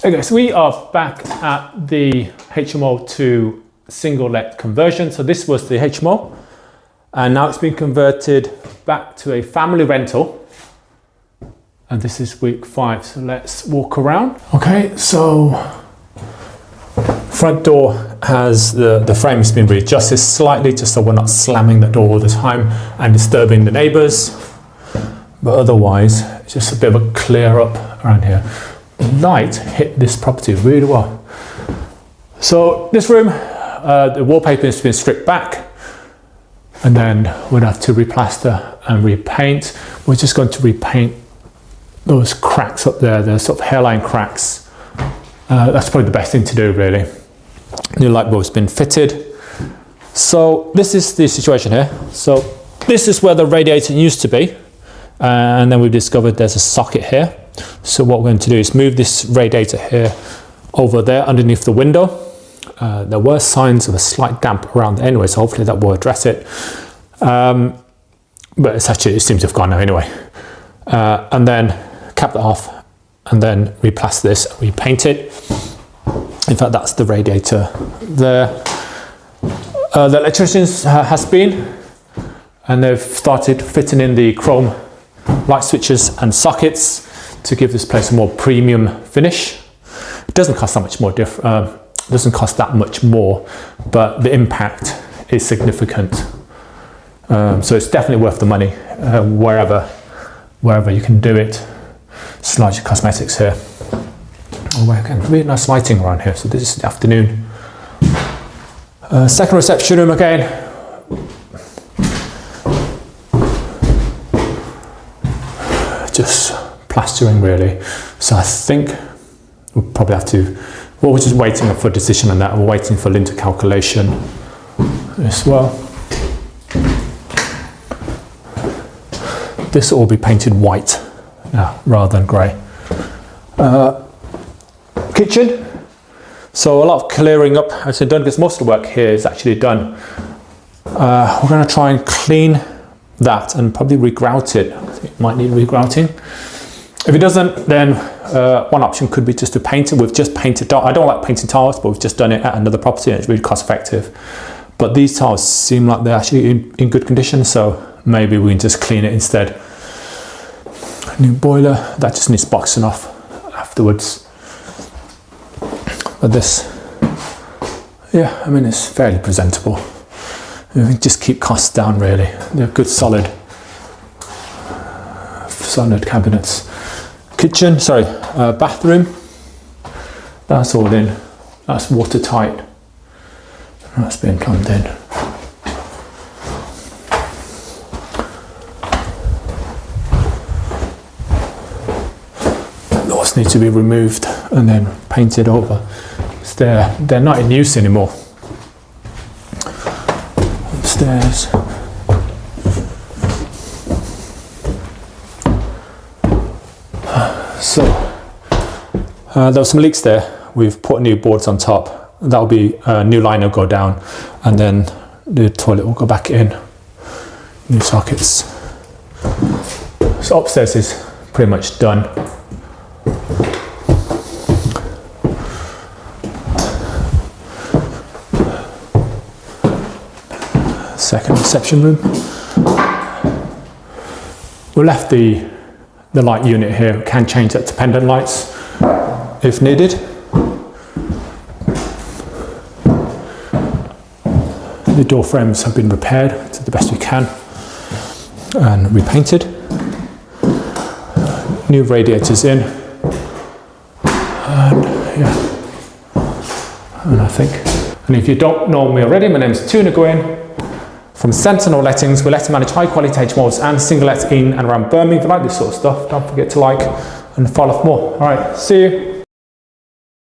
Okay, so we are back at the HMO to single let conversion. So this was the HMO and now it's been converted back to a family rental. And this is week 5. So let's walk around. Okay, so front door has the frame has been readjusted slightly just so we're not slamming the door all the time and disturbing the neighbours. But otherwise, it's just a bit of a clear up around here. The light hit this property really well. So this room, the wallpaper has been stripped back and then we'll have to replaster and repaint. We're just going to repaint those cracks up there, the sort of hairline cracks. That's probably the best thing to do really. New light bulb's been fitted. So this is the situation here. So this is where the radiator used to be. And then we've discovered there's a socket here. So what we're going to do is move this radiator here over there underneath the window. There were signs of a slight damp around there anyway, so hopefully that will address it. But it seems to have gone now anyway. And then cap that off and then replaster this, repaint it. In fact, that's the radiator there. The electrician has been, and they've started fitting in the chrome light switches and sockets to give this place a more premium finish. It doesn't cost that much more, doesn't cost that much more, but the impact is significant. So it's definitely worth the money wherever you can do it. It's largely cosmetics here. Oh, again, really nice lighting around here. So this is the afternoon. Second reception room again. Just plastering really. So I think we'll probably have to, well, we're just waiting for a decision on that. We're waiting for linter calculation as well. This will all be painted white now rather than grey. Kitchen. So a lot of clearing up has been done because most of the work here is actually done. We're going to try and clean that and probably regrout it. I think it might need regrouting. If it doesn't, then one option could be just to paint it. We've just painted, I don't like painting tiles, but we've just done it at another property and it's really cost effective. But these tiles seem like they're actually in good condition, so maybe we can just clean it instead. New boiler, that just needs boxing off afterwards. But this, yeah, I mean, it's fairly presentable. We can just keep costs down really. They're good solid cabinets. Kitchen, sorry, bathroom. That's all in. That's watertight. That's been plumbed in. Those need to be removed and then painted over. They're not in use anymore. Upstairs. So there were some leaks there. We've put new boards on top. That'll be a new line will go down, and then the toilet will go back in. New sockets. So upstairs is pretty much done. Second reception room. We left the light unit here. We can change that to pendant lights if needed. The door frames have been repaired to the best we can and repainted. New radiators in. And yeah, and I think, and if you don't know me already, my name is Nguyen from Sentinel Lettings. We let and manage high quality HMOs and single lets in and around Birmingham. If you like this sort of stuff, don't forget to like and follow for more. All right, see you.